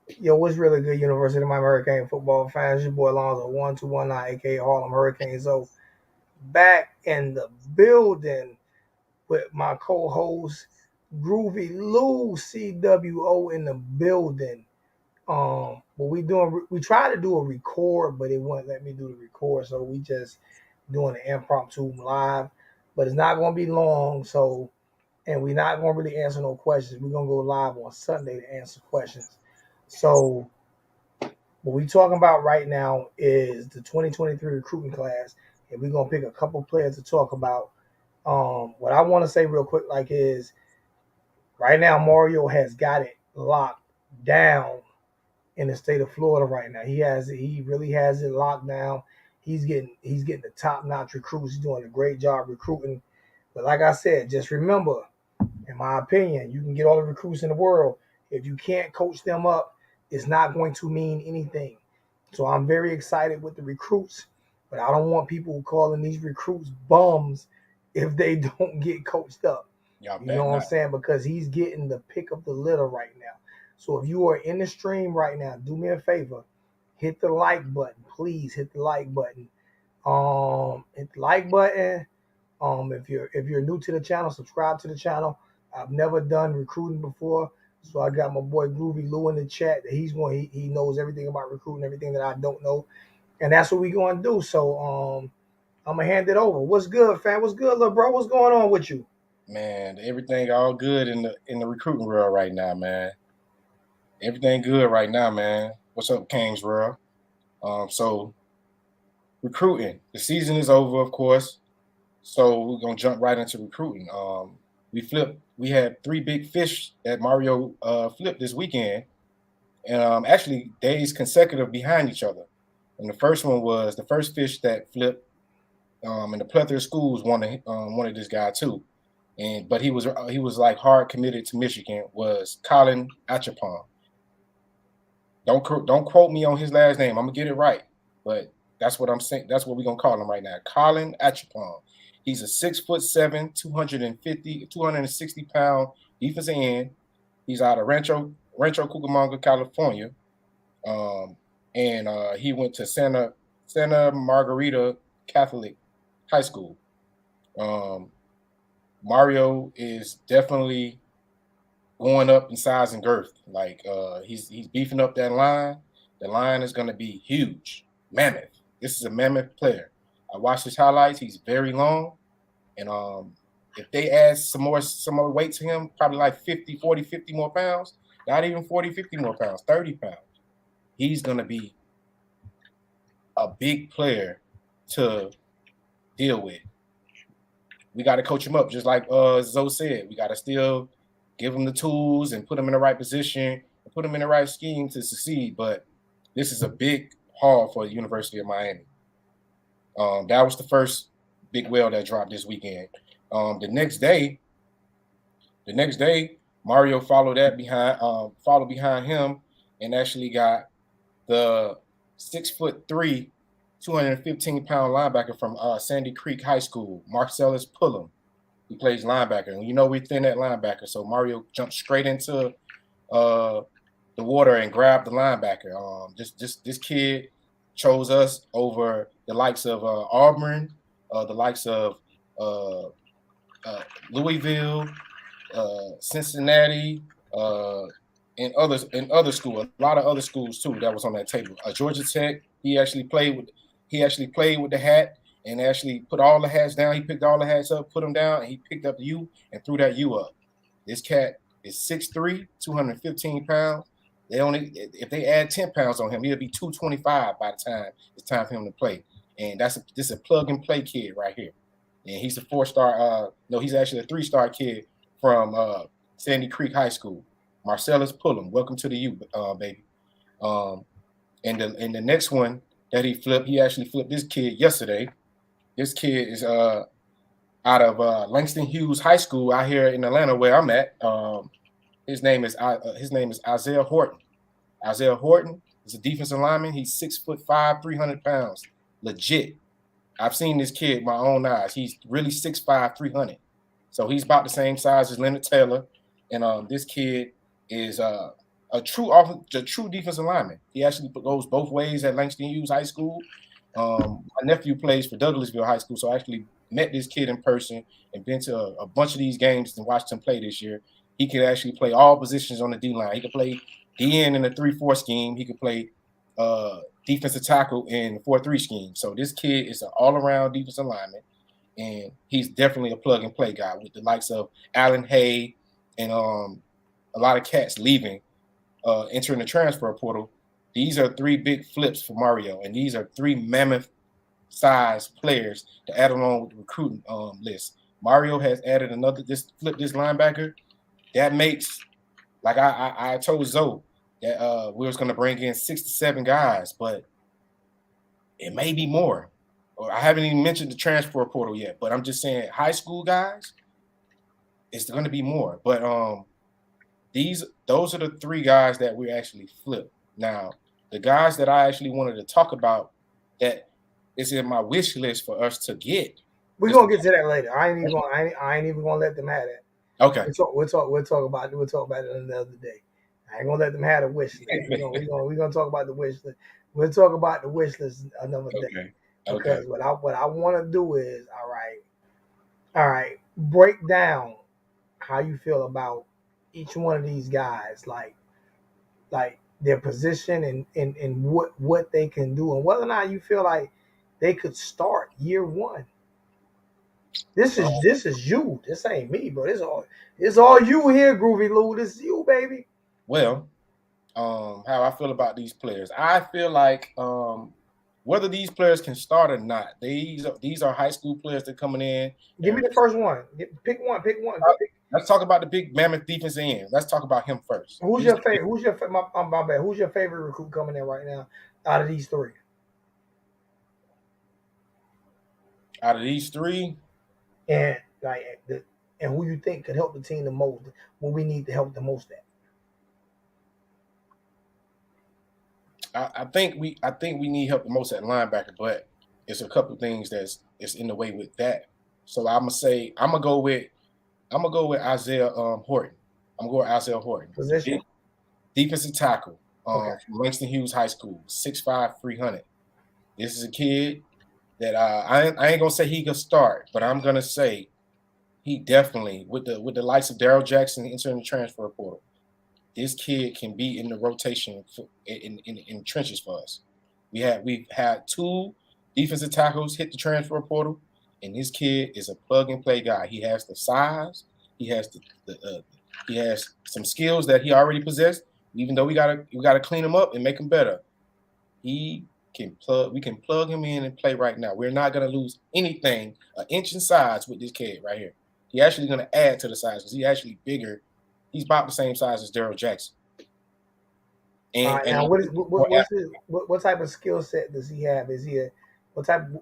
Yo, what's really good, University of Miami Hurricane football fans? Your boy Alonzo 1219, aka Harlem Hurricanes. So back in the building with my co-host Groovy Lou CWO in the building. But we tried to do a record, but it wouldn't let me do the record, so we just doing an impromptu live. But it's not gonna be long, so and we're not gonna really answer no questions. We're gonna go live on Sunday to answer questions. So what we talking about right now is the 2023 recruiting class, and we're gonna pick a couple players to talk about. What I want to say real quick, like, is right now Mario has got it locked down in the state of Florida right now. He really has it locked down. He's getting the top notch recruits. He's doing a great job recruiting. But like I said, just remember, in my opinion, you can get all the recruits in the world. If you can't coach them up, it's not going to mean anything. So I'm very excited with the recruits, but I don't want people calling these recruits bums if they don't get coached up. Y'all You know bet what I'm not. saying? Because he's getting the pick of the litter right now. So if you are in the stream right now, do me a favor, hit the like button. Please hit the like button. Hit the like button. If you're new to the channel, subscribe to the channel. I've never done recruiting before, so I got my boy Groovy Lou in the chat. That he knows everything about recruiting, everything that I don't know, and that's what we going to do. So I'm gonna hand it over. What's good, fam? What's good, little bro? What's going on with you? Man, everything all good in the recruiting world right now, man. Everything good right now, man. What's up, Kings world? So recruiting. The season is over, of course. So we're gonna jump right into recruiting. We had three big fish that Mario flipped this weekend, and actually days consecutive behind each other. And the first one was the first fish that flipped, and the plethora of schools wanted this guy too. But he was like hard committed to Michigan. Was Colin Achapon. Don't quote me on his last name. I'm gonna get it right, but that's what I'm saying. That's what we're gonna call him right now. Colin Achapon. He's a 6'7", 260 pound defensive end. He's out of Rancho Cucamonga, California, um, and he went to Santa Margarita Catholic High School. Um, Mario is definitely going up in size and girth. Like he's beefing up that line. The line is going to be huge, mammoth. This is a mammoth player. I watched his highlights. He's very long, and if they add some more weight to him, probably like 50, 40, 50 more pounds. Not even 40, 50 more pounds, 30 pounds. He's going to be a big player to deal with. We got to coach him up, just like Zoe said. We got to still give him the tools and put him in the right position and put him in the right scheme to succeed. But this is a big haul for the University of Miami. That was the first big whale that dropped this weekend. The next day, Mario followed behind him, and actually got the 6'3", 215-pound linebacker from Sandy Creek High School, Marcellus Pullum. He plays linebacker, and you know we're thin at linebacker, so Mario jumped straight into uh, the water and grabbed the linebacker. This kid chose us over the likes of Auburn, the likes of uh, Louisville, Cincinnati, uh, and other schools, a lot of other schools too that was on that table. Georgia Tech, he actually played with the hat and actually put all the hats down. He picked all the hats up, put them down, and he picked up the U and threw that U up. This cat is 6'3", 215 pounds. If they add 10 pounds on him, he'll be 225 by the time it's time for him to play. And this is a plug and play kid right here. And he's a 4-star. No, he's actually a 3-star kid from Sandy Creek High School. Marcellus Pullum, welcome to the U, baby. Um, and the next one that he actually flipped this kid yesterday. This kid is out of Langston Hughes High School out here in Atlanta, where I'm at. His name is Isaiah Horton. Isaiah Horton is a defensive lineman. He's 6'5", 300 pounds, legit. I've seen this kid with my own eyes. He's really 6'5", 300. So he's about the same size as Leonard Taylor. And this kid is a true defensive lineman. He actually goes both ways at Langston Hughes High School. My nephew plays for Douglasville High School, so I actually met this kid in person and been to a bunch of these games and watched him play this year. He could actually play all positions on the D line. He could play DN in a 3-4 scheme. He could play defensive tackle in the 4-3 scheme. So this kid is an all-around defensive lineman, and he's definitely a plug and play guy with the likes of Allen Hay and a lot of cats leaving, entering the transfer portal. These are three big flips for Mario, and these are three mammoth size players to add along with the recruiting list. Mario has added another this linebacker. That makes, like I told Zoe that we was going to bring in 6 to 7 guys, but it may be more. I haven't even mentioned the transfer portal yet, but I'm just saying high school guys, it's going to be more. But those are the 3 guys that we actually flipped. Now, the guys that I actually wanted to talk about that is in my wish list for us to get. We're gonna get to that later. I ain't even gonna let them have that. Okay. We'll talk about it another day. I ain't gonna let them have a wish list. We're gonna talk about the wish list. We'll talk about the wish list another day. Okay. Because what I want to do is all right, break down how you feel about each one of these guys, like their position and what they can do, and whether or not you feel like they could start year one. This is you. This ain't me, bro. It's all you here, Groovy Lou. This is you, baby. Well, how I feel about these players. I feel like whether these players can start or not, these are high school players that coming in. Give me the first one. Pick one. Let's talk about the big mammoth defense end. Let's talk about him first. Who's your favorite? My bad. Who's your favorite recruit coming in right now out of these 3? Out of these 3, and and who you think could help the team the most? What we need to help the most at? I think we need help the most at linebacker, but it's a couple things that's in the way with that. So I'm gonna go with Isaiah Horton. I'm going with Isaiah Horton. Position? Defensive tackle from Langston Hughes High School, 6'5", 300. This is a kid that I ain't gonna say he could start, but I'm gonna say he definitely with the likes of Daryl Jackson entering the transfer portal. This kid can be in the rotation in trenches for us. We've had 2 defensive tackles hit the transfer portal, and this kid is a plug and play guy. He has the size, he has he has some skills that he already possessed. Even though we gotta clean him up and make him better, we can plug him in and play right now. We're not gonna lose anything an inch in size with this kid right here. He's actually gonna add to the size because he's actually bigger. He's about the same size as Daryl Jackson. And now what type of skill set does he have? Is he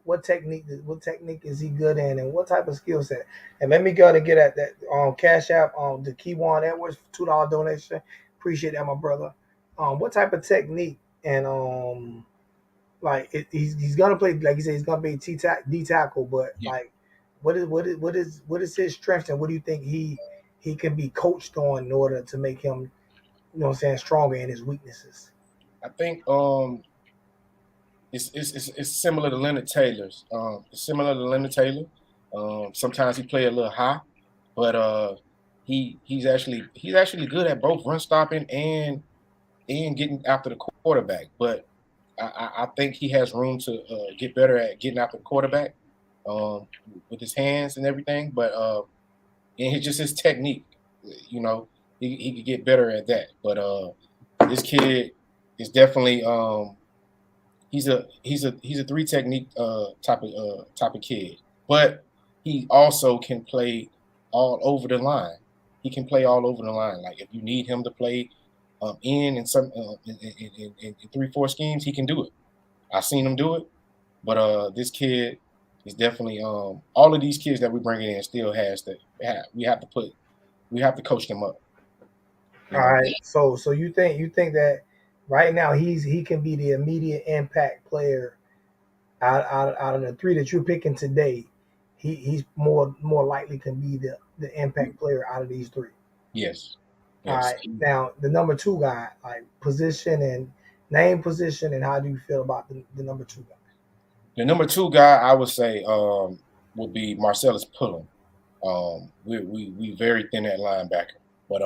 what technique is he good in, and what type of skill set? And let me go to get at that Cash App the Keywan Edwards $2 donation. Appreciate that, my brother. What type of technique and he's gonna play, like you said, he's gonna be D tackle, but like what is his strength, and what do you think he can be coached on in order to make him, stronger in his weaknesses? I think it's similar to Leonard Taylor's. It's similar to Leonard Taylor. Sometimes he play a little high, but he's actually good at both run stopping and getting after the quarterback. But I think he has room to get better at getting after the quarterback with his hands and everything. But and just his technique, he could get better at that. But this kid is definitely he's a 3 technique type of kid. But he also can play all over the line. He can play all over the line. Like if you need him to play in some in 3-4 schemes, he can do it. I've seen him do it. But this kid is definitely all of these kids that we're bringing in still has to we have to coach them up. All right. So you think that right now he can be the immediate impact player out of the 3 that you're picking today. He's more likely can be the impact player out of these 3. Yes. All Yes. right. Now the number two guy, like position and name position, and how do you feel about the number two guy? The number two guy I would say would be Marcellus Pullen. We very thin at linebacker, but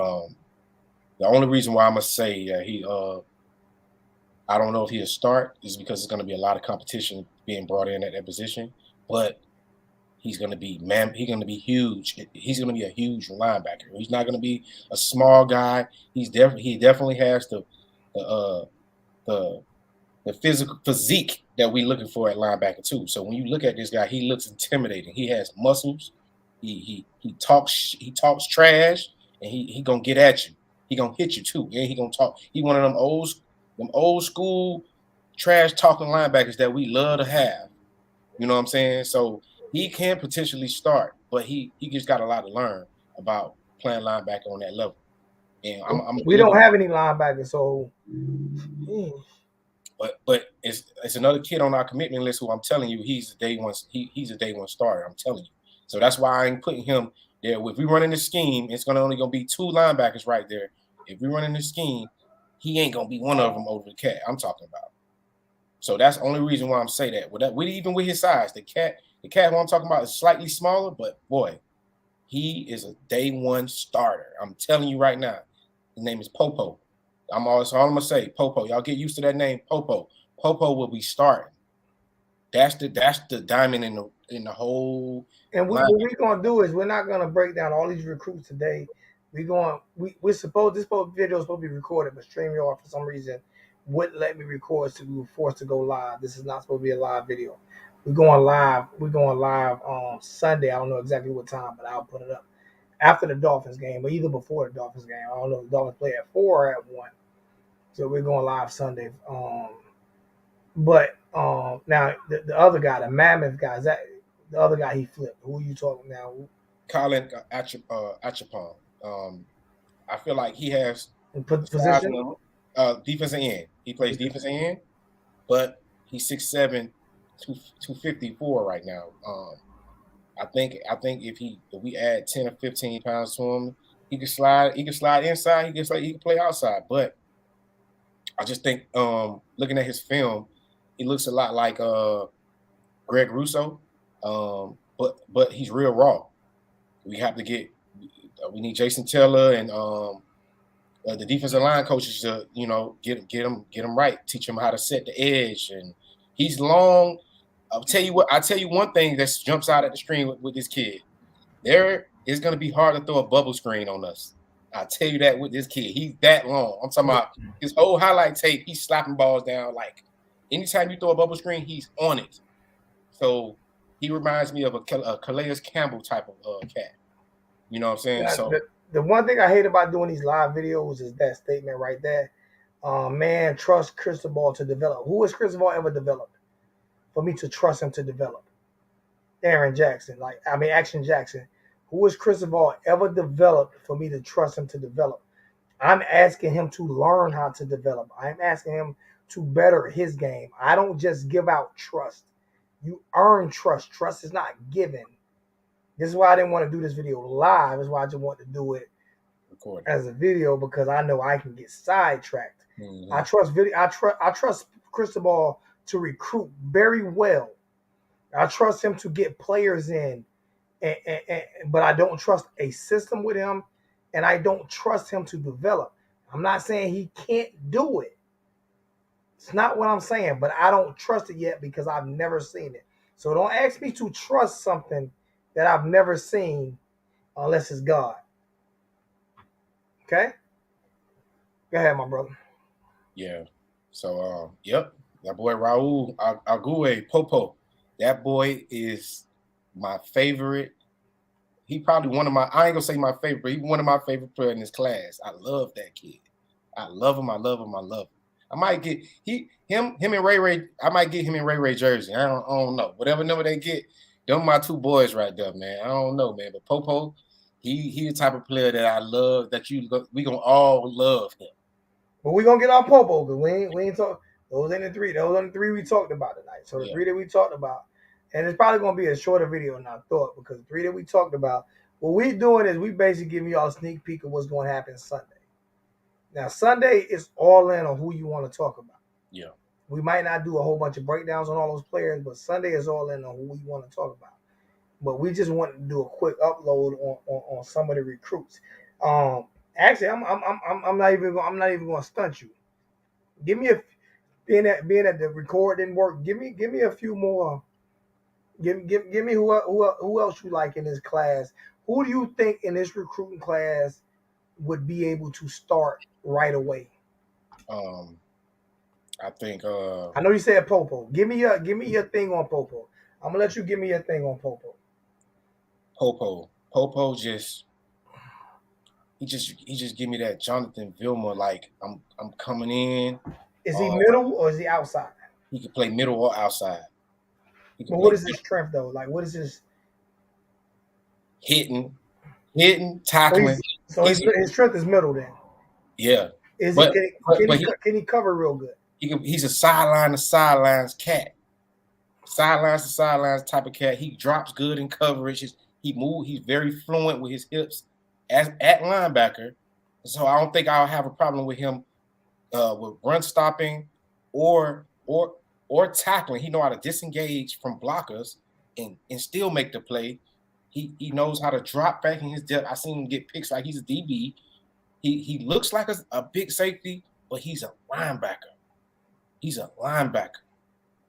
the only reason why I must say he I don't know if he'll start is because there's going to be a lot of competition being brought in at that position, but he's going to be man. He's going to be huge. He's going to be a huge linebacker. He's not going to be a small guy. He definitely has the the the physical physique that we're looking for at linebacker too. So when you look at this guy, he looks intimidating. He has muscles. He talks trash, and he gonna get at you. He gonna hit you too, and he gonna talk. He one of them old school trash talking linebackers that we love to have. You know what I'm saying? So he can potentially start, but he just got a lot to learn about playing linebacker on that level. And I'm We don't looking. have any linebackers, so hmm, But it's another kid on our commitment list who I'm telling you he's a day one he's a day one starter. I'm telling you. So that's why I ain't putting him there. If we run in the scheme, it's gonna only gonna be two linebackers right there. If we run in the scheme, he ain't gonna be one of them over the cat I'm talking about. So that's the only reason why I'm saying that. Even with his size, the cat who I'm talking about is slightly smaller, but boy, he is a day one starter. I'm telling you right now. His name is Popo. All I'm gonna say, Popo. Y'all get used to that name, Popo. Popo will be starting. That's the diamond in the whole and line. what we're gonna do is we're not gonna break down all these recruits today. We're supposed this video is supposed to be recorded, but StreamYard for some reason wouldn't let me record, so we were forced to go live. This is not supposed to be a live video. We're going live. We're going live on Sunday. I don't know exactly what time, but I'll put it up after the Dolphins game, or either before the Dolphins game. I don't know if the Dolphins play at 4 or at 1. So we're going live Sunday. But now the other guy, the Mammoth guy, is that the other guy he flipped? Who are you talking now? Colin Achapon. I feel like he has the size Position? number. Defensive end. He plays defensive end, but he's 6'7", 254 right now. I think if we add 10 or 15 pounds to him, he can slide. He can slide inside. He can play outside. But I just think looking at his film, he looks a lot like Greg Russo, but he's real raw. We have to get. We need Jason Taylor and the defensive line coaches to get him right, teach him how to set the edge. And he's long. I'll tell you what. I'll tell you one thing that jumps out at the screen with this kid. There is going to be hard to throw a bubble screen on us. I'll tell you that with this kid. He's that long. I'm talking about his whole highlight tape. He's slapping balls down. Like anytime you throw a bubble screen, he's on it. So he reminds me of a Calais Campbell type of cat. You know what I'm saying? Yeah, So the one thing I hate about doing these live videos is that statement right there. Man, trust Cristobal to develop. Who has Cristobal ever developed? For me to trust him to develop, Aaron Jackson. Action Jackson. Who has Cristobal ever developed for me to trust him to develop? I'm asking him to learn how to develop. I'm asking him to better his game. I don't just give out trust. You earn trust. Trust is not given. This is why I didn't want to do this video live. This is why I just want to do it recording. as a video because I know I can get sidetracked. Mm-hmm. I trust Cristobal to recruit very well. I trust him to get players in, but I don't trust a system with him, and I don't trust him to develop. I'm not saying he can't do it. It's not what I'm saying, but I don't trust it yet because I've never seen it. So don't ask me to trust something that I've never seen unless it's God. Okay? Go ahead, my brother. Yeah. So yep, that boy Raul Ague Popo. That boy is my favorite. He probably one of my. I ain't gonna say my favorite, but he's one of my favorite players in this class. I love that kid. I love him. I love him. I love him. I might get him and Ray Ray. I might get him and Ray Ray jersey. I don't know. Whatever number they get, them my two boys right there, man. I don't know, man. But Popo, he the type of player that I love. We gonna all love him. But we're gonna get our Popo because we ain't talk those ain't the three. Those are the three we talked about tonight. So the Yeah. three that we talked about, and it's probably gonna be a shorter video than I thought because the three that we talked about, what we're doing is we basically giving y'all a sneak peek of what's gonna happen Sunday. Now Sunday is all in on who you want to talk about. Yeah. We might not do a whole bunch of breakdowns on all those players, but Sunday is all in on who we want to talk about. But we just wanted to do a quick upload on some of the recruits. Um, Actually, I'm not even going to stunt you. Give me a being that the record didn't work. Give me a few more. Give me who else you like in this class. Who do you think in this recruiting class would be able to start right away? Um, I think I know you said Popo. Give me your thing on Popo. I'm gonna let you give me your thing on Popo. Popo he just give me that Jonathan Vilma, like I'm coming in. Is he Uh, middle or is he outside? he can play middle or outside. He can But what play is his strength though? Like what is his? hitting, hitting, So tackling. he's so He's his strength is middle then. yeah, Is he but but but can he cover real good? he's a sideline to sidelines cat, sidelines to sidelines type of cat. He drops good in coverage. He moves. He's very fluent with his hips as at linebacker. So I don't think I'll have a problem with him with run stopping or or or tackling. He know how to disengage from blockers and still make the play. He knows how to drop back in his depth. I seen him get picks like he's a DB. He looks like a big safety, but he's a linebacker. He's a linebacker,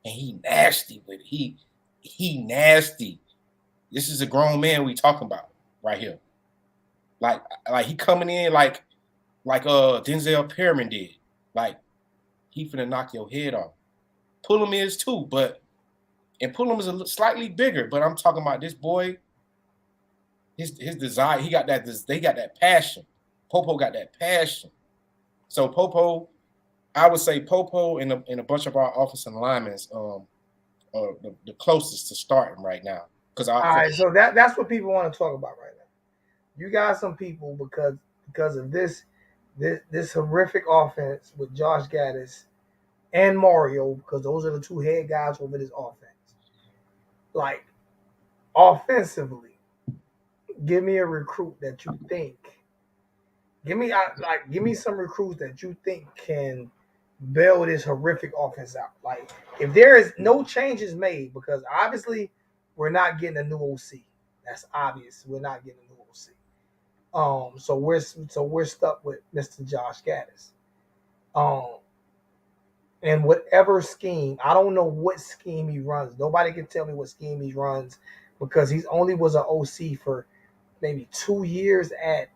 and he nasty with it. He nasty. This is a grown man we talking about right here. Like he coming in like Denzel Perriman did. Like he finna knock your head off. Pullum is too, but and Pullum is slightly bigger. But I'm talking about this boy. His desire. He got that. They got that passion. Popo got that passion. So Popo, I would say Popo and a bunch of our offensive linemen are the closest to starting right now. Because All right, so that's what people want to talk about right now. You got some people because of this horrific offense with Josh Gaddis and Mario, because those are the two head guys over this offense. Like offensively, give me a recruit that you think. Give me some recruits that you think can bail this horrific offense out. Like if there is no changes made, because obviously we're not getting a new OC. That's obvious. We're not getting a new OC. So we're stuck with Mr. Josh Gaddis. Um, and whatever scheme, I don't know what scheme he runs. Nobody can tell me what scheme he runs because he's only was an OC for maybe 2 years at.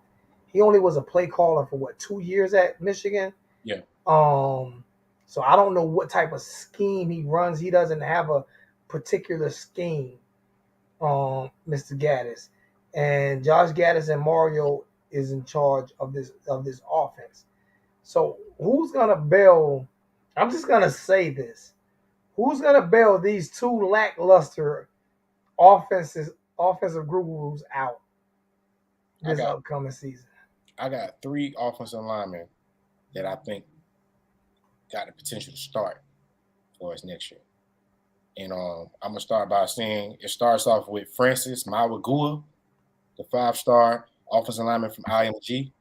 He only was a play caller for what 2 years at Michigan. yeah, So I don't know what type of scheme he runs. He doesn't have a particular scheme, Mr. Gaddis, and Josh Gaddis and Mario is in charge of this offense. So who's gonna bail? I'm just gonna say this: who's gonna bail these two lackluster offensive gurus out I this got upcoming season? I got 3 offensive linemen that I think got the potential to start for us next year. And I'm gonna start by saying it starts off with Francis Mawagua, the 5-star offensive lineman from IMG.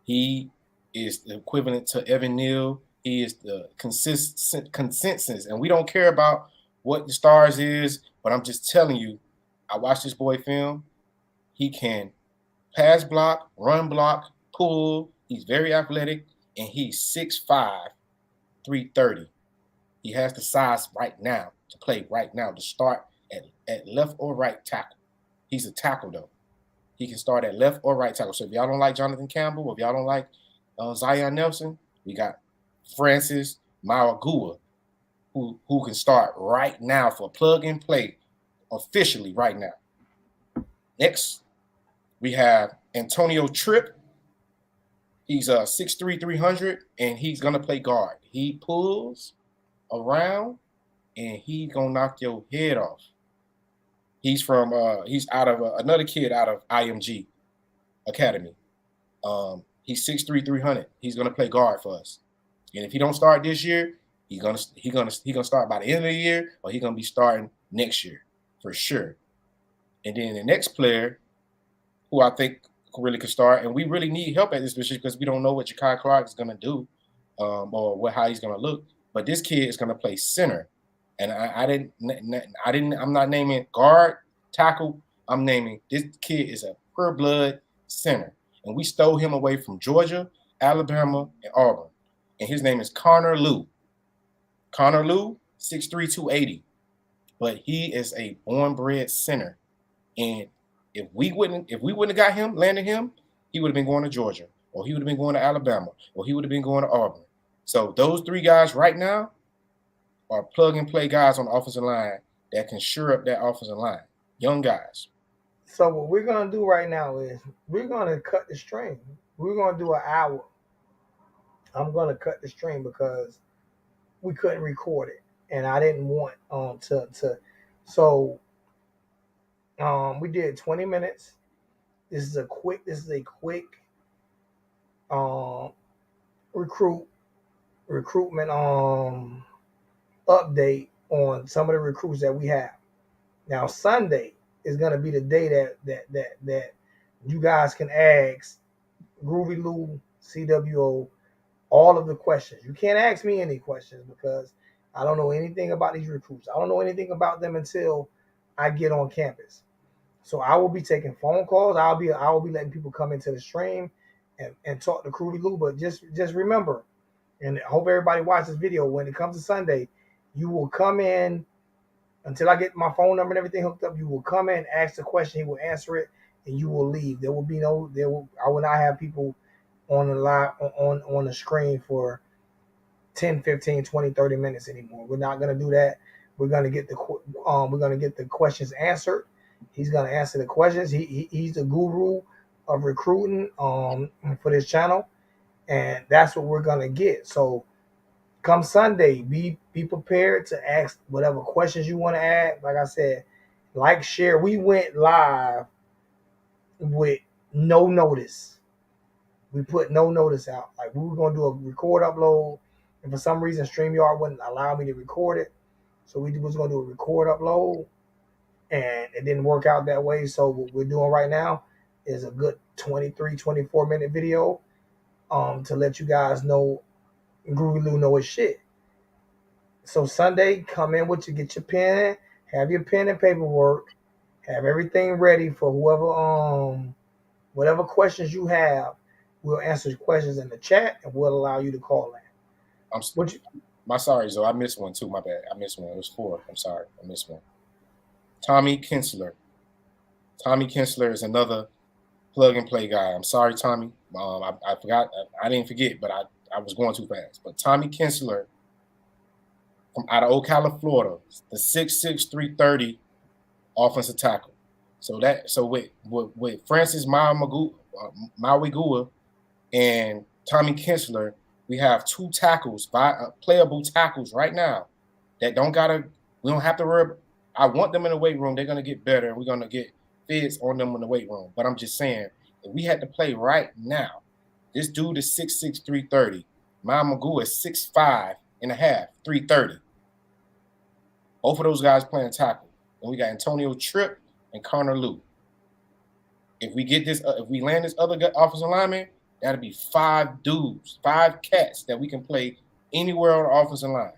He is the equivalent to Evan Neal. He is the consistent consensus, and we don't care about what the stars is, but I'm just telling you, I watched this boy film. He can pass block, run block, pull. He's very athletic, and he's 6'5", 330. He has the size right now to play right now to start at left or right tackle. He's a tackle though. He can start at left or right tackle. So if y'all don't like Jonathan Campbell, or if y'all don't like Zion Nelson, we got Francis Mawagua, who can start right now for plug and play officially right now. Next, we have Antonio Tripp. He's 6'3", 300, and he's gonna play guard. He pulls around, and he's gonna knock your head off. He's out of another kid out of IMG Academy. He's 6'3", 300. He's gonna play guard for us. And if he don't start this year, he's gonna start by the end of the year, or he's gonna be starting next year for sure. And then the next player, who I think really could start. And we really need help at this position because we don't know what Jakai Clark is going to do, or how he's going to look. But this kid is going to play center, and I'm not naming guard, tackle. I'm naming this kid is a pure blood center, and we stole him away from Georgia, Alabama, and Auburn, and his name is Connor Lew. Connor Lew, 6'3", 280, but he is a born-bred center, and if we wouldn't have got him, landed him, he would have been going to Georgia, or he would have been going to Alabama, or he would have been going to Auburn. So those three guys right now are plug and play guys on the offensive line that can shore up that offensive line. Young guys. So what we're gonna do right now is we're gonna cut the string. We're gonna do an hour. I'm gonna cut the string because we couldn't record it, and I didn't want to. So we did 20 minutes. This is a quick um recruitment update on some of the recruits that we have. Now Sunday is gonna be the day that you guys can ask Groovy Lou, CWO, all of the questions. You can't ask me any questions because I don't know anything about these recruits. I don't know anything about them until I get on campus. So I will be taking phone calls. I will be letting people come into the stream and talk to Groovy Lou. But just remember, and I hope everybody watches this video. When it comes to Sunday, you will come in until I get my phone number and everything hooked up. You will come in, ask the question, he will answer it, and you will leave. There will be no I will not have people on the live on the screen for 10, 15, 20, 30 minutes anymore. We're not going to do that. We're going to get the questions answered. He's going to answer the questions. He's the guru of recruiting for this channel, and that's what we're going to get. So come Sunday, be prepared to ask whatever questions you want to ask. Like I said, like, share. We went live with no notice. We put no notice out. Like, we were going to do a record upload, and for some reason StreamYard wouldn't allow me to record it. So we was going to do a record upload, and it didn't work out that way. So what we're doing right now is a good 23, 24-minute video to let you guys know Groovy Lou know his shit. So Sunday, come in with get your pen, have your pen and paperwork, have everything ready for whatever questions you have. We'll answer questions in the chat, and we'll allow you to call in. Sorry, Zoe. I missed one too. My bad. I missed one. It was 4. I'm sorry. I missed one. Tommy Kinsler. Tommy Kinsler is another plug and play guy. I'm sorry, Tommy. I forgot. I didn't forget, but I was going too fast. But Tommy Kinsler from out of Ocala, Florida, the 6'6", 330 offensive tackle. So with Francis Mawigua and Tommy Kinsler, we have 2 tackles, playable tackles right now that we don't have to worry. I want them in the weight room. They're going to get better. We're going to get fits on them in the weight room. But I'm just saying, if we had to play right now, this dude is 6'6", 330. Mawigua is 6'5" and a half, 330. Both of those guys playing tackle. And we got Antonio Tripp and Connor Lew. If we get this, if we land this other offensive lineman, that'll be 5 dudes, 5 cats that we can play anywhere on the offensive line.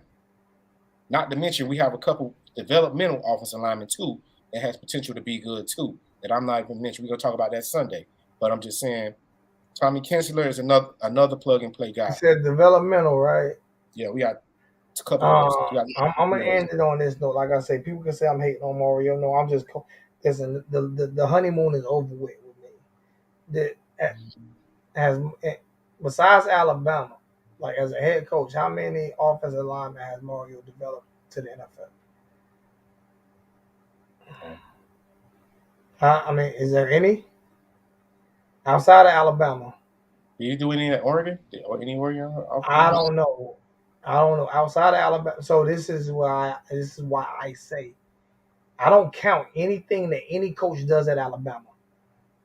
Not to mention, we have a couple developmental offensive linemen too that has potential to be good too. That I'm not even mentioning. We're gonna talk about that Sunday. But I'm just saying, Tommy Kinsler is another plug and play guy. You said developmental, right? Yeah, we got a couple of those. I'm gonna end it on this note. Like I say, people can say I'm hating on Mario. No, I'm just listen. The honeymoon is over with me. As besides Alabama, like as a head coach, how many offensive linemen has Mario developed to the NFL? I mean, is there any outside of Alabama? Do you do any at Oregon or any Oregon? I don't know. Outside of Alabama. So this is why I say I don't count anything that any coach does at Alabama.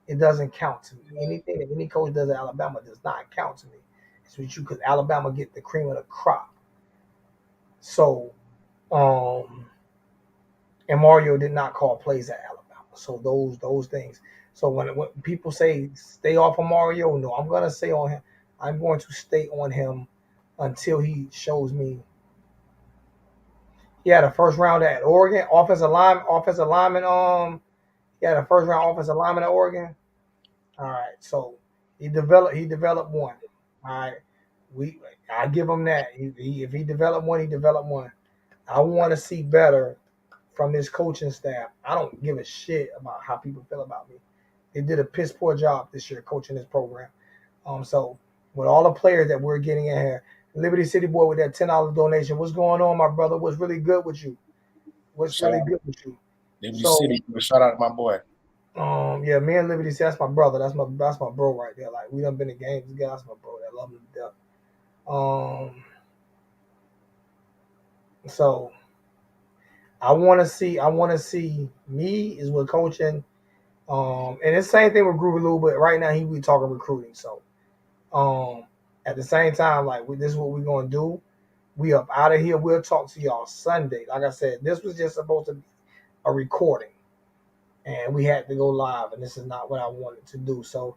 It doesn't count to me. Anything that any coach does at Alabama does not count to me. It's with you because Alabama get the cream of the crop. So, and Mario did not call plays at Alabama. So those things. So when people say stay off of Mario, no, I'm gonna stay on him. I'm going to stay on him until he shows me. He had a first round at Oregon, offensive lineman. He had a first round offensive lineman at Oregon. All right, so he developed one. All right, we I give him that. If he developed one, he developed one. I want to see better from this coaching staff. I don't give a shit about how people feel about me. They did a piss poor job this year coaching this program. So with all the players that we're getting in here, Liberty City boy with that $10 donation, what's going on, my brother? What's really good with you? What's Shout really out good with you? Liberty So City. Shout out to my boy. yeah, me and Liberty City, that's my brother. That's my bro right there. Like we done been in games together. That's my bro. I love him to death. So I want to see me is with coaching. And it's the same thing with Groovy Lou, but right now we talking recruiting. So um, at the same time, like this is what we're gonna do. We up out of here. We'll talk to y'all Sunday. Like I said, this was just supposed to be a recording, and we had to go live, and this is not what I wanted to do. So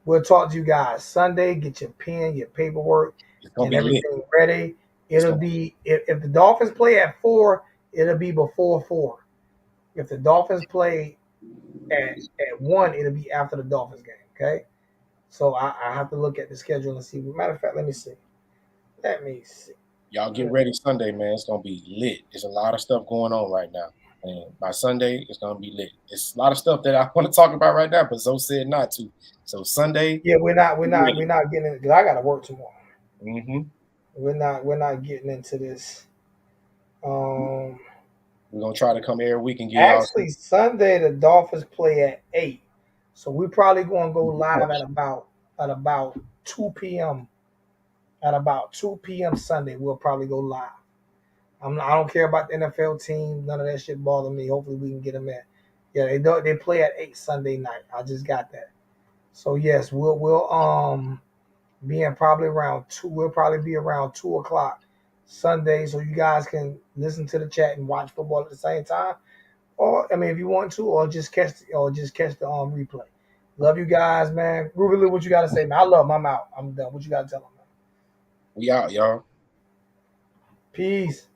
we'll talk to you guys Sunday. Get your pen, your paperwork, It's gonna and be lit. everything ready. It's It'll gonna be if the Dolphins play at 4, it'll be before 4. If the Dolphins play at 1, it'll be after the Dolphins game. Okay. So I have to look at the schedule and see. Matter of fact, let me see. Let me see. Y'all get ready Sunday, man. It's gonna be lit. There's a lot of stuff going on right now. And by Sunday, it's gonna be lit. It's a lot of stuff that I want to talk about right now, but Zoe said not to. So Sunday, Yeah, we're not we're be not ready. we're not getting it because I got to work tomorrow. Mm-hmm. We're not getting into this. Um, We're gonna try to come every week and give y'all some Actually, Sunday the Dolphins play at 8, so we're probably going to go live push. at about 2 p.m. At about 2 p.m. Sunday, we'll probably go live. I don't care about the NFL team. None of that shit bother me. Hopefully, we can get them in. Yeah, they play at 8 Sunday night. I just got that. So yes, we'll be in probably around 2. We'll probably be around 2 o'clock Sunday, so you guys can listen to the chat and watch football at the same time. Or I mean, if you want to, or just catch the replay. Love you guys, man. Ruby Lou, what you got to say, man? I love 'em. I'm out. I'm done. What you got to tell them, man? We out, y'all. Peace.